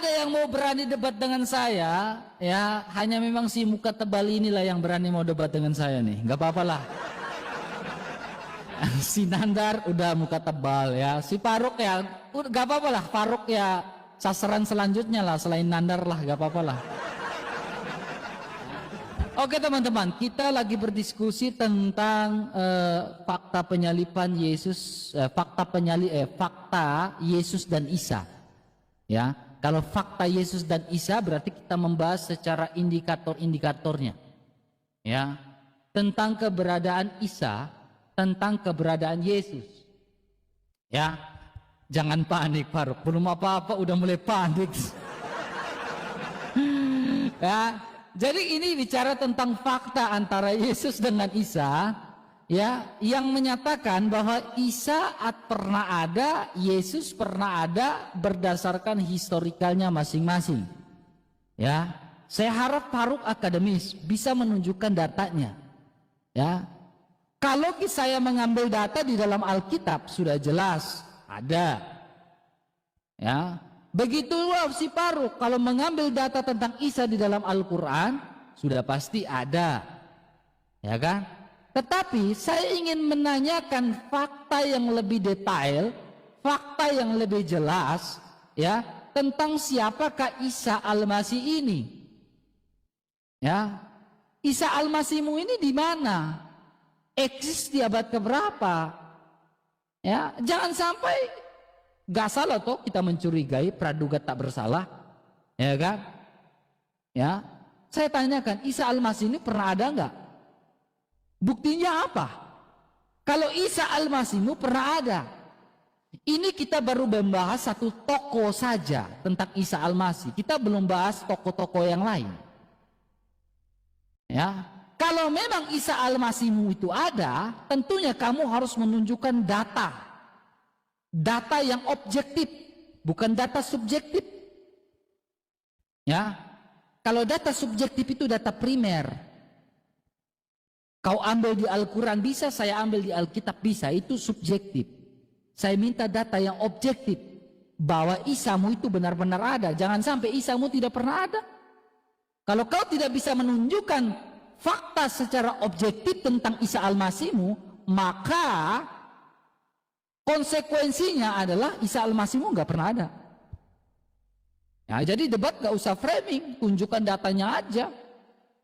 ada yang mau berani debat dengan saya, ya hanya memang si muka tebal inilah yang berani mau debat dengan saya nih. Nggak apa-apa lah. Si Nandar udah muka tebal ya, si Faruk ya, nggak apa-apa lah. Faruk ya sasaran selanjutnya lah, selain Nandar lah, nggak apa-apa lah. Oke teman-teman, kita lagi berdiskusi tentang fakta penyaliban Yesus, fakta Yesus dan Isa. Ya, kalau fakta Yesus dan Isa berarti kita membahas secara indikator-indikatornya. Ya, tentang keberadaan Isa, tentang keberadaan Yesus. Ya, jangan panik Faruk, belum apa-apa udah mulai panik. Ya. Jadi ini bicara tentang fakta antara Yesus dengan Isa, ya, yang menyatakan bahwa Isa pernah ada, Yesus pernah ada berdasarkan historikalnya masing-masing. Ya, saya harap Faruk akademis bisa menunjukkan datanya. Ya, kalau saya mengambil data di dalam Alkitab sudah jelas ada. Ya. Begitulah si Faruk kalau mengambil data tentang Isa di dalam Al-Quran sudah pasti ada, ya kan? Tetapi saya ingin menanyakan fakta yang lebih detail, fakta yang lebih jelas, ya, tentang siapakah Isa Al-Masih ini. Ya, Isa Al-Masihmu ini di mana? Eksis di abad keberapa? Ya, jangan sampai gak salah toh kita mencurigai praduga tak bersalah, ya kan? Ya, saya tanyakan, Isa Al-Masih ini pernah ada nggak? Buktinya apa? Kalau Isa Al-Masihmu pernah ada, ini kita baru membahas satu tokoh saja tentang Isa Al-Masih. Kita belum bahas tokoh-tokoh yang lain. Ya, kalau memang Isa Al-Masihmu itu ada, tentunya kamu harus menunjukkan data. Data yang objektif, bukan data subjektif. Ya, kalau data subjektif itu data primer. Kau ambil di Al-Quran bisa, saya ambil di Alkitab bisa, itu subjektif. Saya minta data yang objektif, bahwa Isamu itu benar-benar ada. Jangan sampai Isamu tidak pernah ada. Kalau kau tidak bisa menunjukkan fakta secara objektif tentang Isa Al-Masihmu, maka konsekuensinya adalah Isa Al-Masihmu nggak pernah ada. Ya, jadi debat nggak usah framing, tunjukkan datanya aja.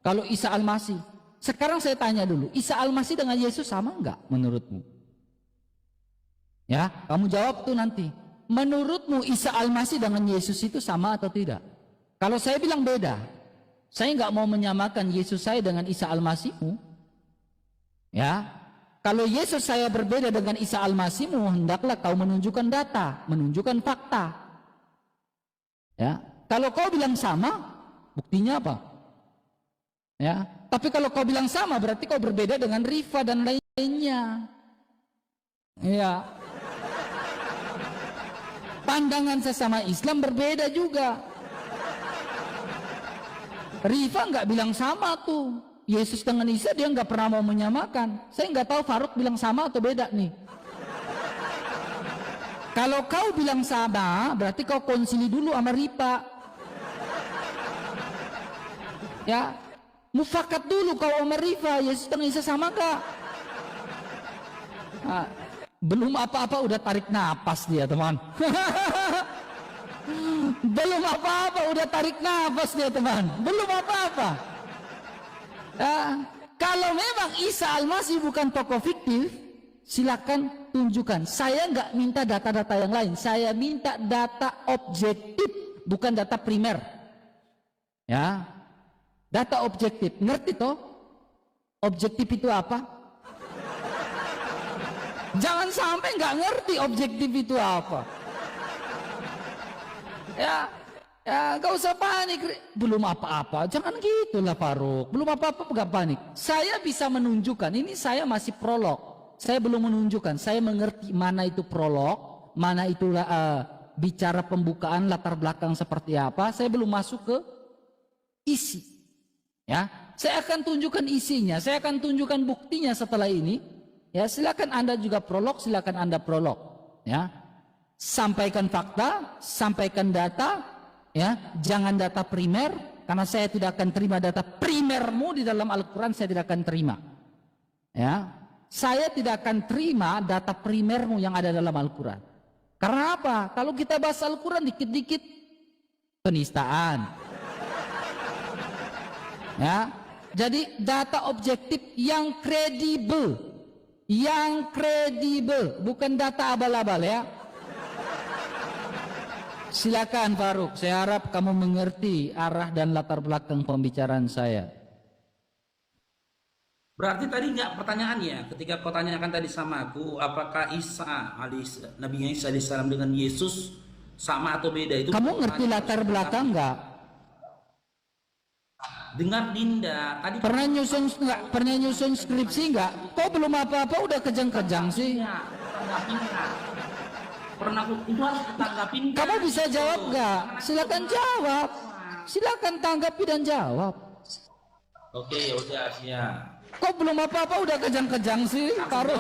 Kalau Isa Al-Masih, sekarang saya tanya dulu, Isa Al-Masih dengan Yesus sama nggak menurutmu? Ya, kamu jawab tuh nanti. Menurutmu Isa Al-Masih dengan Yesus itu sama atau tidak? Kalau saya bilang beda, saya nggak mau menyamakan Yesus saya dengan Isa Al-Masihmu. Ya. Kalau Yesus saya berbeda dengan Isa Al-Masihmu, hendaklah kau menunjukkan data, menunjukkan fakta. Ya, kalau kau bilang sama, buktinya apa? Ya, tapi kalau kau bilang sama, berarti kau berbeda dengan Rifa dan lainnya. Ya, pandangan sesama Islam berbeda juga. Rifa nggak bilang sama tuh. Yesus dengan Isa dia nggak pernah mau menyamakan. Saya nggak tahu Faruk bilang sama atau beda nih. Kalau kau bilang sama, berarti kau konsili dulu sama Rifa. Ya, mufakat dulu kau sama Rifa. Yesus dengan Isa sama nggak? Nah, belum apa-apa udah tarik napas dia teman. Belum apa-apa udah tarik napas dia teman. Belum apa-apa. Ya, kalau memang Isa Al-Masih bukan tokoh fiktif, silakan tunjukkan. Saya nggak minta data-data yang lain, saya minta data objektif, bukan data primer. Ya, data objektif. Ngerti toh? Objektif itu apa? Jangan sampai nggak ngerti objektif itu apa. Ya. Ya, gak usah panik. Belum apa-apa. Jangan gitulah Faruk. Belum apa-apa gak panik. Saya bisa menunjukkan. Ini saya masih prolog. Saya belum menunjukkan. Saya mengerti mana itu prolog, mana itu bicara pembukaan latar belakang seperti apa. Saya belum masuk ke isi. Ya, saya akan tunjukkan isinya. Saya akan tunjukkan buktinya setelah ini. Ya, silakan Anda juga prolog. Silakan Anda prolog. Ya, sampaikan fakta, sampaikan data. Ya, jangan data primer, karena saya tidak akan terima data primermu di dalam Al-Quran, saya tidak akan terima. Ya, saya tidak akan terima data primermu yang ada dalam Al-Quran. Karena apa? Kalau kita bahas Al-Quran dikit-dikit penistaan. Ya, jadi data objektif yang kredibel, bukan data abal-abal ya. Silakan Faruk, saya harap kamu mengerti arah dan latar belakang pembicaraan saya. Berarti tadi nggak pertanyaannya ketika kau tanyakan tadi sama aku, apakah Nabi Isa alaihissalam dengan Yesus sama atau beda? Itu kamu ngerti latar belakang nggak? Dengar Dinda tadi pernah nyusun skripsi nggak? Kok belum apa-apa udah kejang-kejang sih? Pernah itu harus tanggapin. Kamu bisa jawab nggak? Silakan jawab. Silakan tanggapi dan jawab. Oke, udah siap. Kok belum apa-apa udah kejang-kejang sih, Faruk?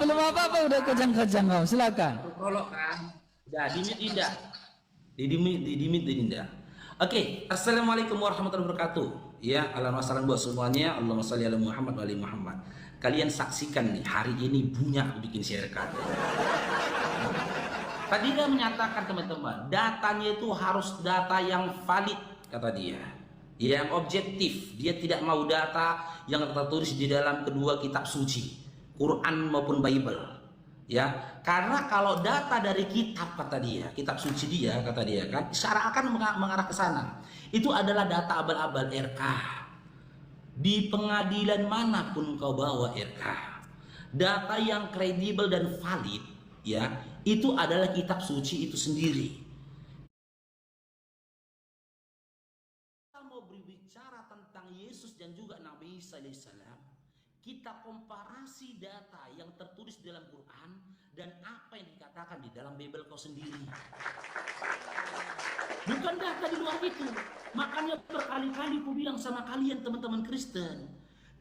Belum apa-apa udah kejang-kejang kau. Silakan. Prolog kan? Udah dimit Dinda. Dimit Dinda. Oke, assalamualaikum warahmatullahi wabarakatuh. Ya, Allahumma salam buat semuanya. Allahumma shalli ala Muhammad wa ali Muhammad. Kalian saksikan nih, hari ini Bunyak bikin sharekan. Tadi dia menyatakan teman-teman, datanya itu harus data yang valid, kata dia, yang objektif. Dia tidak mau data yang tertulis di dalam kedua kitab suci, Quran maupun Bible. Ya, karena kalau data dari kitab, kata dia, kitab suci dia, kata dia kan, seakan mengarah ke sana. Itu adalah data abal-abal RK. Di pengadilan manapun kau bawa RK, data yang kredibel dan valid, ya, itu adalah kitab suci itu sendiri. Kita mau berbicara tentang Yesus dan juga Nabi Isa alaihissalam, kita komparasi data yang tertulis dalam Quran dan apa yang dikatakan di dalam Bible kau sendiri. Bukan data di luar itu. Makanya berkali-kali aku bilang sama kalian teman-teman Kristen,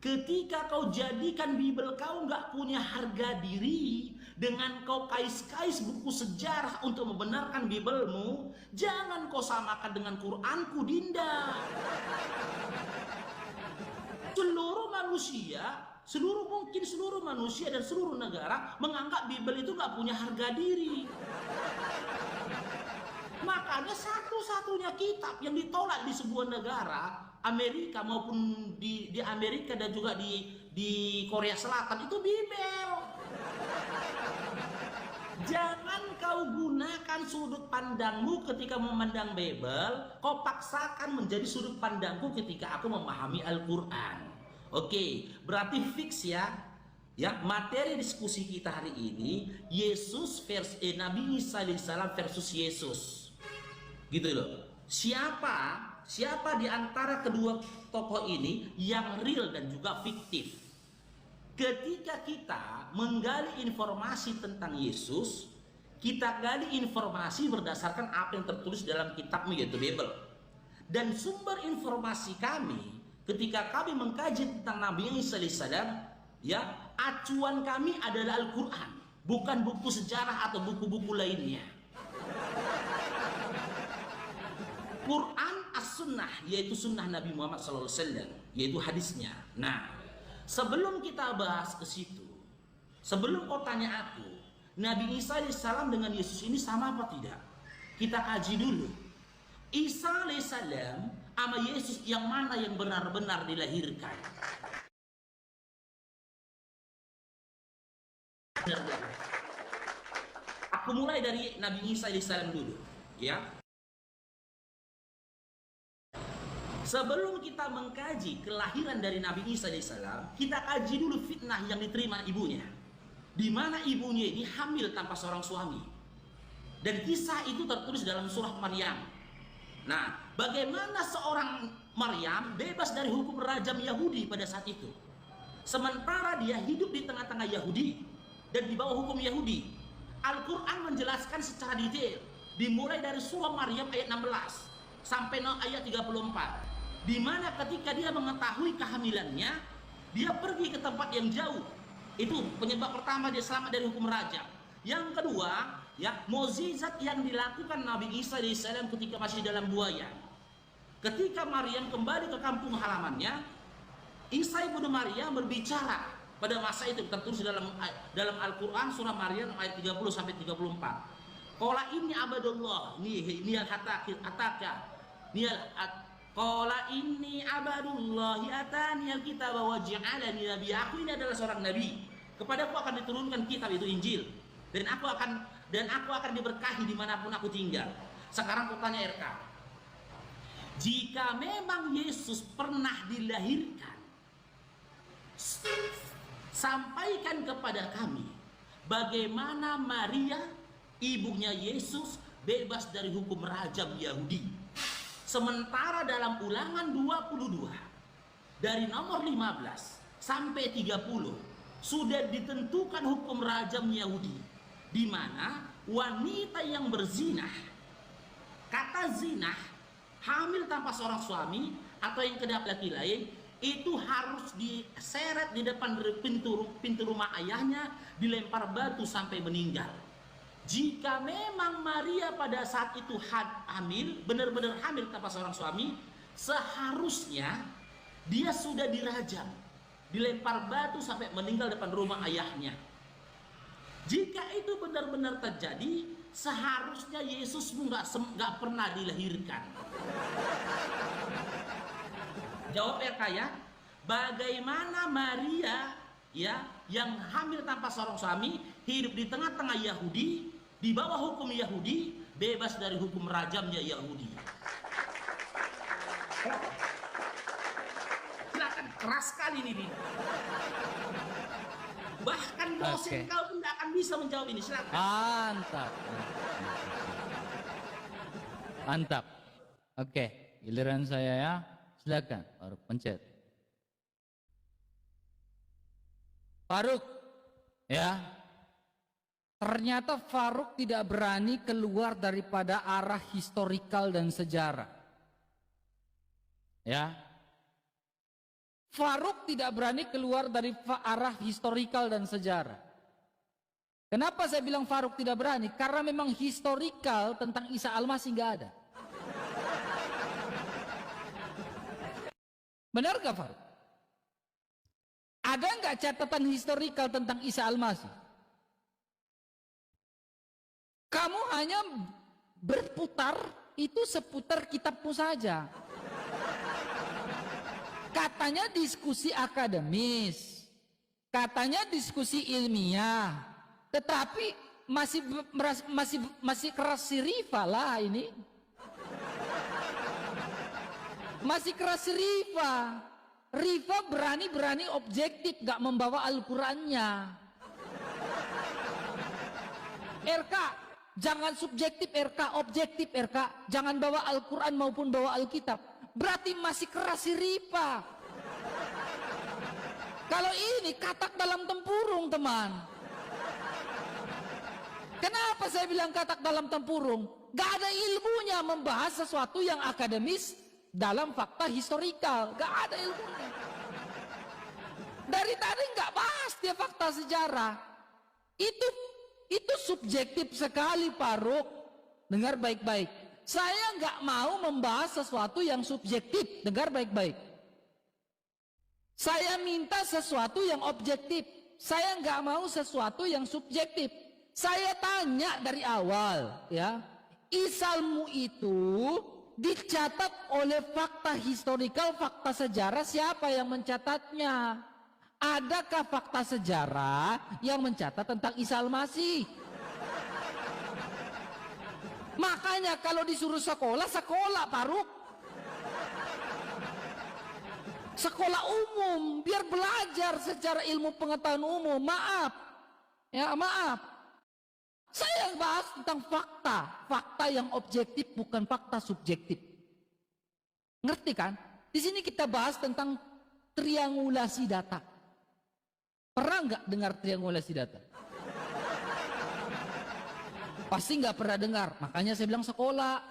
ketika kau jadikan Bible kau nggak punya harga diri dengan kau kais-kais buku sejarah untuk membenarkan Biblemu, jangan kau samakan dengan Quranku, Dinda. Seluruh manusia dan seluruh negara menganggap Bible itu nggak punya harga diri. Makanya satu-satunya kitab yang ditolak di sebuah negara, Amerika maupun di Amerika dan juga di Korea Selatan, itu Bible. Jangan kau gunakan sudut pandangmu ketika memandang Bible, kau paksakan menjadi sudut pandangku ketika aku memahami Al-Quran. Oke, berarti fix ya. Ya, materi diskusi kita hari ini Nabi Isa alaihissalam versus Yesus. Gitu loh. Siapa di antara kedua tokoh ini yang real dan juga fiktif? Ketika kita menggali informasi tentang Yesus, kita gali informasi berdasarkan apa yang tertulis dalam kitabmu, yaitu Bible. Dan sumber informasi kami ketika kami mengkaji tentang Nabi Isa alaihissalam, ya, acuan kami adalah Al-Quran, bukan buku sejarah atau buku-buku lainnya. Quran as-sunnah, yaitu sunnah Nabi Muhammad SAW, yaitu hadisnya. Nah, sebelum kita bahas ke situ, sebelum kau tanya aku, Nabi Isa alaihissalam dengan Yesus ini sama apa tidak? Kita kaji dulu. Isa alaihissalam sama Yesus yang mana yang benar-benar dilahirkan? Aku mulai dari Nabi Isa alaihissalam dulu, ya. Sebelum kita mengkaji kelahiran dari Nabi Isa alaihissalam, kita kaji dulu fitnah yang diterima ibunya, di mana ibunya ini hamil tanpa seorang suami. Dan kisah itu tertulis dalam surah Maryam. Nah, bagaimana seorang Maryam bebas dari hukum rajam Yahudi pada saat itu, sementara dia hidup di tengah-tengah Yahudi dan di bawah hukum Yahudi. Al-Quran menjelaskan secara detail, dimulai dari surah Maryam ayat 16 sampai ayat 34, di mana ketika dia mengetahui kehamilannya, dia pergi ke tempat yang jauh. Itu penyebab pertama dia selamat dari hukum rajam. Yang kedua, ya, mukjizat yang dilakukan Nabi Isa alaihissalam ketika masih dalam buaya. Ketika Maryam kembali ke kampung halamannya, Isa ibnu Maryam berbicara pada masa itu, tertulis dalam Al-Qur'an surah Maryam ayat 30 sampai 34. Qala inni abadullah, ini yang ataka. Qala inni abadullahi atani alkitab wa ja'alani nabiyya. Aku ini adalah seorang nabi. Kepadaku akan diturunkan kitab, itu Injil. Dan aku akan diberkahi dimanapun aku tinggal. Sekarang aku tanya RK, jika memang Yesus pernah dilahirkan, sampaikan kepada kami bagaimana Maria, ibunya Yesus, bebas dari hukum rajam Yahudi. Sementara dalam Ulangan 22 dari nomor 15 sampai 30 sudah ditentukan hukum rajam Yahudi, di mana wanita yang berzinah, kata zinah, hamil tanpa seorang suami atau yang kedap laki lain, itu harus diseret di depan pintu rumah ayahnya, dilempar batu sampai meninggal. Jika memang Maria pada saat itu hamil, benar-benar hamil tanpa seorang suami, seharusnya dia sudah dirajam, dilempar batu sampai meninggal depan rumah ayahnya. Jika itu benar-benar terjadi, seharusnya Yesus nggak pernah dilahirkan. Jawab RK ya. Bagaimana Maria ya yang hamil tanpa seorang suami, hidup di tengah-tengah Yahudi, di bawah hukum Yahudi, bebas dari hukum rajamnya Yahudi. Silakan, keras sekali ini. Bahkan dosen kau pun tidak akan bisa menjawab ini. Silakan. Mantap. Mantap. Oke, giliran saya ya. Silakan, Faruk pencet. Faruk, ya. Ternyata Faruk tidak berani keluar daripada arah historikal dan sejarah. Ya. Faruk tidak berani keluar dari arah historikal dan sejarah. Kenapa saya bilang Faruk tidak berani? Karena memang historikal tentang Isa Al-Masih nggak ada. Benar gak Faruk? Ada nggak catatan historikal tentang Isa Al-Masih? Kamu hanya berputar itu seputar kitabmu saja. Katanya diskusi akademis, katanya diskusi ilmiah, tetapi masih keras si Rifa lah ini. Masih keras si Rifa. Rifa berani objektif, gak membawa Al-Qurannya. RK, jangan subjektif RK, objektif RK. Jangan bawa Al-Quran maupun bawa Alkitab. Berarti masih keras si Rifa. Kalau ini katak dalam tempurung teman. Kenapa saya bilang katak dalam tempurung? Gak ada ilmunya membahas sesuatu yang akademis dalam fakta historikal. Gak ada ilmunya. Dari tadi gak bahas dia fakta sejarah. Itu subjektif sekali Faruk. Dengar baik-baik. Saya nggak mau membahas sesuatu yang subjektif. Dengar baik-baik. Saya minta sesuatu yang objektif. Saya nggak mau sesuatu yang subjektif. Saya tanya dari awal, ya. Isalmu itu dicatat oleh fakta historikal, fakta sejarah. Siapa yang mencatatnya? Adakah fakta sejarah yang mencatat tentang Isa Al-Masih? Makanya kalau disuruh sekolah Faruk. Sekolah umum, biar belajar secara ilmu pengetahuan umum. Maaf. Ya, maaf. Saya bahas tentang fakta. Fakta yang objektif, bukan fakta subjektif. Ngerti kan? Di sini kita bahas tentang triangulasi data. Pernah nggak dengar triangulasi data? Pasti nggak pernah dengar, makanya saya bilang sekolah.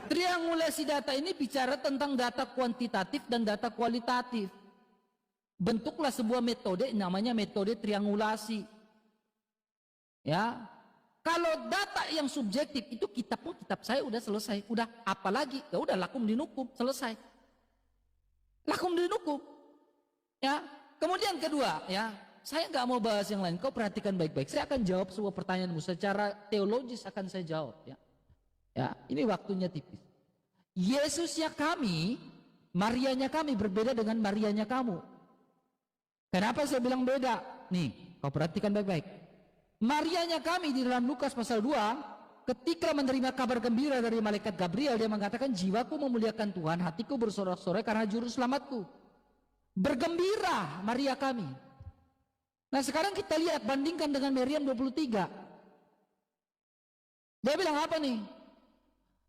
Triangulasi data ini bicara tentang data kuantitatif dan data kualitatif. Bentuklah sebuah metode, namanya metode triangulasi. Ya, kalau data yang subjektif itu kitab saya udah selesai, udah apalagi ya udah lakum dinukum selesai, lakum dinukum. Ya, kemudian kedua ya, saya nggak mau bahas yang lain, kau perhatikan baik-baik. Saya akan jawab sebuah pertanyaanmu secara teologis akan saya jawab ya. Ya, ini waktunya tipis. Yesusnya kami, Marianya kami berbeda dengan Marianya kamu. Kenapa saya bilang beda? Nih, kau perhatikan baik-baik. Marianya kami di dalam Lukas pasal 2, ketika menerima kabar gembira dari malaikat Gabriel, dia mengatakan, jiwaku memuliakan Tuhan, hatiku bersorak-sorai karena juru selamatku. Bergembira Maria kami. Nah sekarang kita lihat, bandingkan dengan Maryam 23. Dia bilang apa nih?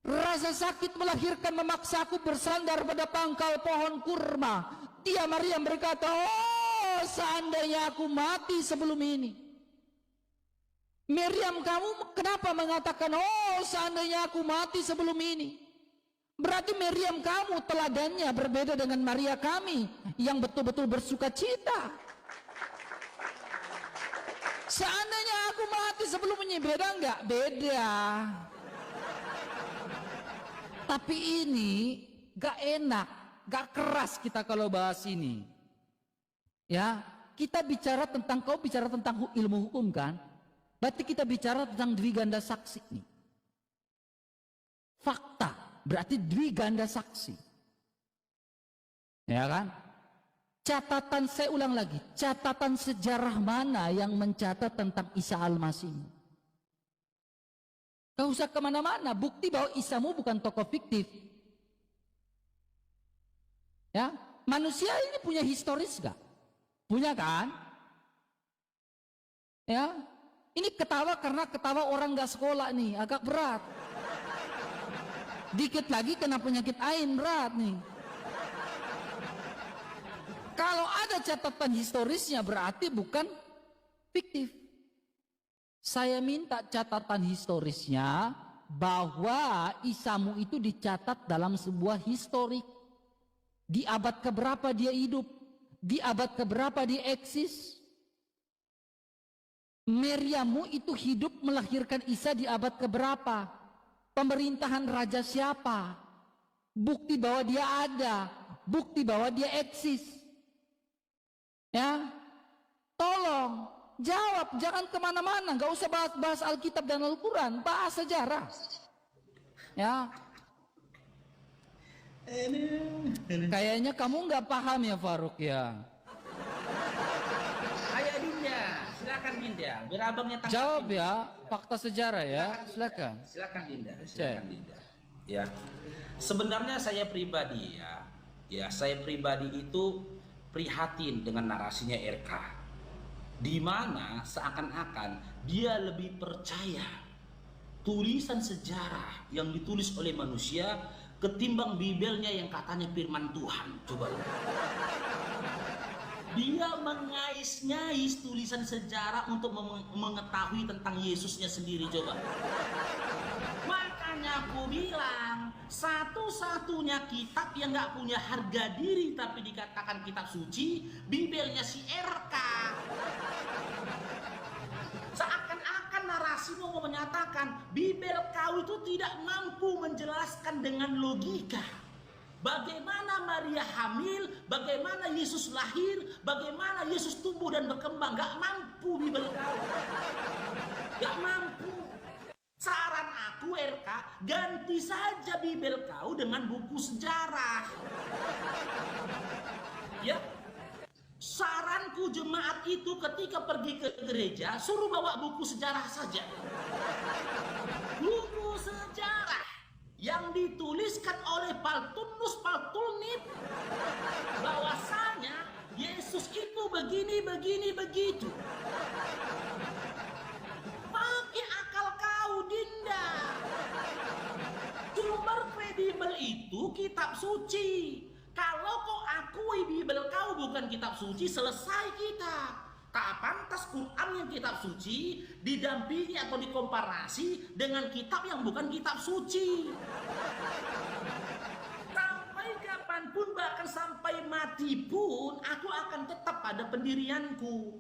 Rasa sakit melahirkan memaksaku bersandar pada pangkal pohon kurma. Dia Maryam berkata, oh seandainya aku mati sebelum ini. Maryam, kamu kenapa mengatakan, oh seandainya aku mati sebelum ini? Berarti Maryam kamu teladannya berbeda dengan Maria kami yang betul-betul bersuka cita. Seandainya aku mati sebelum ini, beda enggak? Beda. Tapi ini gak enak, gak keras kita kalau bahas ini. Ya, kita bicara tentang, kau bicara tentang ilmu hukum kan? Berarti kita bicara tentang dwiganda saksi nih. Fakta, berarti dwiganda saksi. Ya kan? Catatan, saya ulang lagi, catatan sejarah mana yang mencatat tentang Isa Al-Masih? Gak usah kemana-mana, bukti bahwa Isamu bukan tokoh fiktif. Ya, manusia ini punya historis gak? Punya kan? Ya, ini ketawa karena ketawa orang gak sekolah nih, agak berat. Dikit lagi kena penyakit ain, berat nih. Kalau ada catatan historisnya berarti bukan fiktif. Saya minta catatan historisnya bahwa Isamu itu dicatat dalam sebuah historik. Di abad keberapa dia hidup? Di abad keberapa dia eksis? Maryammu itu hidup melahirkan Isa di abad keberapa? Pemerintahan raja siapa? Bukti bahwa dia ada, bukti bahwa dia eksis. Ya, tolong jawab, jangan kemana-mana, gak usah bahas Alkitab dan Al-Quran, bahas sejarah. Ya, kayaknya kamu gak paham ya Faruk ya. Ayo Dinda, silakan Dinda. Biar abangnya tanggapi. Jawab ya, fakta sejarah ya, silakan. Silakan Dinda, silakan Dinda. Ya, sebenarnya saya pribadi ya saya pribadi itu prihatin dengan narasinya RK, di mana seakan-akan dia lebih percaya tulisan sejarah yang ditulis oleh manusia ketimbang Bibelnya yang katanya firman Tuhan. Coba. Dia mengais-ngais tulisan sejarah untuk mengetahui tentang Yesusnya sendiri. Coba. Makanya aku bilang, satu-satunya kitab yang gak punya harga diri tapi dikatakan kitab suci, Bibelnya si RK. Seakan-akan narasimu mau menyatakan Bibel kau itu tidak mampu menjelaskan dengan logika. Bagaimana Maria hamil, bagaimana Yesus lahir, bagaimana Yesus tumbuh dan berkembang. Gak mampu Bibel kau. Gak mampu. Saran aku RK, ganti saja Bibel kau dengan buku sejarah. Ya. Saranku jemaat itu ketika pergi ke gereja suruh bawa buku sejarah saja. Buku sejarah yang dituliskan oleh Paltunus Paltulnit bahwasanya Yesus itu begini begitu. Pakai akal kau Dinda. Sumber kredibel itu kitab suci. Kalau kau akui Bibel kau bukan kitab suci, selesai kita. Tak pantas Quran yang kitab suci didampingi atau dikomparasi dengan kitab yang bukan kitab suci. Sampai kapanpun, bahkan sampai mati pun, aku akan tetap pada pendirianku.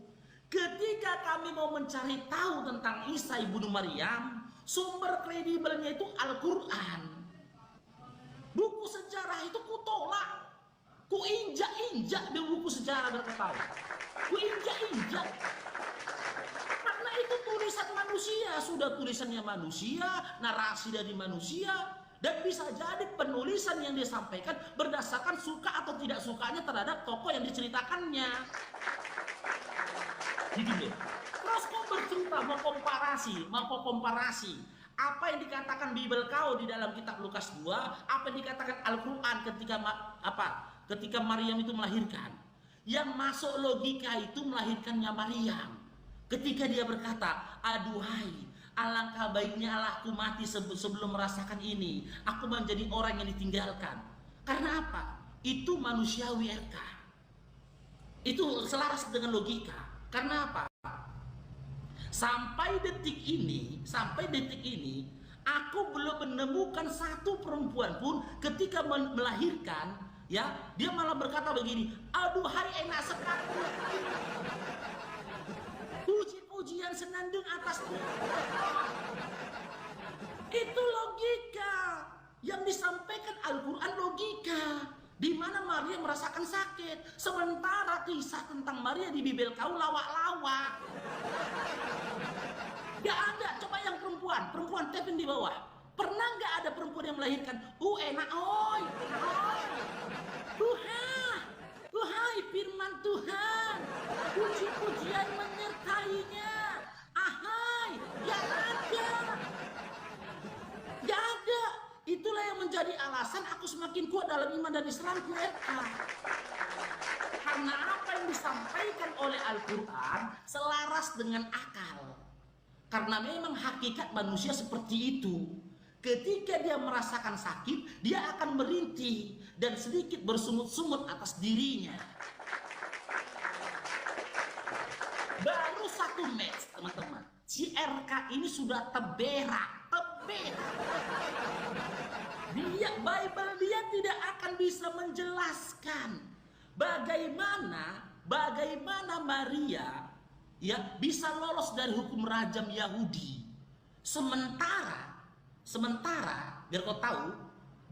Ketika kami mau mencari tahu tentang Isa ibnu Maryam, sumber kredibelnya itu Al-Quran. Buku sejarah itu kutolak, kuinjak-injak di buku sejarah berketahu, kuinjak-injak. Karena itu tulisan manusia, sudah tulisannya manusia, narasi dari manusia, dan bisa jadi penulisan yang disampaikan berdasarkan suka atau tidak sukanya terhadap tokoh yang diceritakannya. Gitu loh. Terus kau bercerita mau komparasi apa yang dikatakan Bible kau di dalam kitab Lukas 2, apa yang dikatakan Al-Quran ketika Maryam itu melahirkan. Yang masuk logika itu melahirkannya Maryam. Ketika dia berkata, aduhai, alangkah baiknya aku mati sebelum merasakan ini. Aku menjadi orang yang ditinggalkan. Karena apa? Itu manusiawi RK. Itu selaras dengan logika. Karena apa? Sampai detik ini, aku belum menemukan satu perempuan pun ketika melahirkan, ya, dia malah berkata begini, aduhai enak sekali. Puji-pujian senandung atas Tuhan. Itu logika yang disampaikan Al-Quran, logika. Di mana Maria merasakan sakit, sementara kisah tentang Maria di Bibel kau lawak-lawak. Gak ada, coba yang perempuan tepin di bawah. Pernah gak ada perempuan yang melahirkan? Enak, oi. Tuhai firman Tuhan, puji-pujian menyertainya. Ahai, gak ada. Itulah yang menjadi alasan aku semakin kuat dalam iman dan Islamku, karena apa yang disampaikan oleh Al-Quran selaras dengan akal. Karena memang hakikat manusia seperti itu. Ketika dia merasakan sakit, dia akan merintih dan sedikit bersungut-sungut atas dirinya. Baru satu match, teman-teman. Si RK ini sudah teberak. Bible dia tidak akan bisa menjelaskan bagaimana Maria ya bisa lolos dari hukum rajam Yahudi. Sementara biar kau tahu,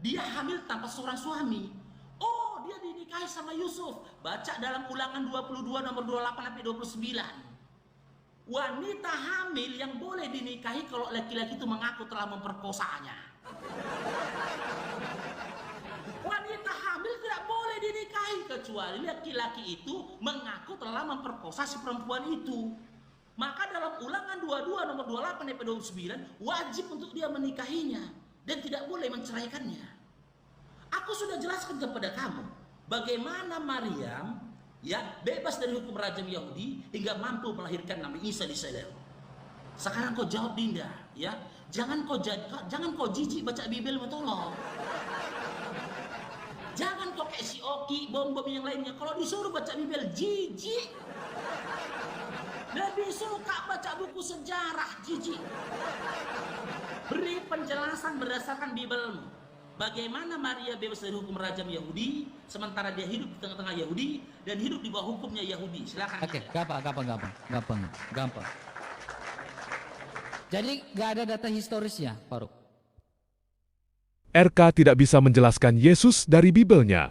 dia hamil tanpa seorang suami. Oh, dia dinikahi sama Yusuf. Baca dalam Ulangan 22 nomor 28 sampai 29. Wanita hamil yang boleh dinikahi kalau laki-laki itu mengaku telah memperkosanya. Wanita hamil tidak boleh dinikahi kecuali laki-laki itu mengaku telah memperkosa si perempuan itu. Maka dalam Ulangan 22 nomor 28 sampai 29 wajib untuk dia menikahinya dan tidak boleh menceraikannya. Aku sudah jelaskan kepada kamu bagaimana Maryam ya bebas dari hukum rajam Yahudi hingga mampu melahirkan Nabi Isa di Israel. Sekarang kau jawab Dinda, ya. Jangan kau jijik baca Bibel, tolong. Jangan kau kayak si Oki, bom-bom yang lainnya. Kalau disuruh baca Bibel, jijik. Lebih suka baca buku sejarah, jijik. Beri penjelasan berdasarkan Bibelmu. Bagaimana Maria bebas dari hukum rajam Yahudi, sementara dia hidup di tengah-tengah Yahudi dan hidup di bawah hukumnya Yahudi. Silakan. Oke, gampang. Jadi nggak ada data historisnya, Faruk? RK tidak bisa menjelaskan Yesus dari Bibelnya.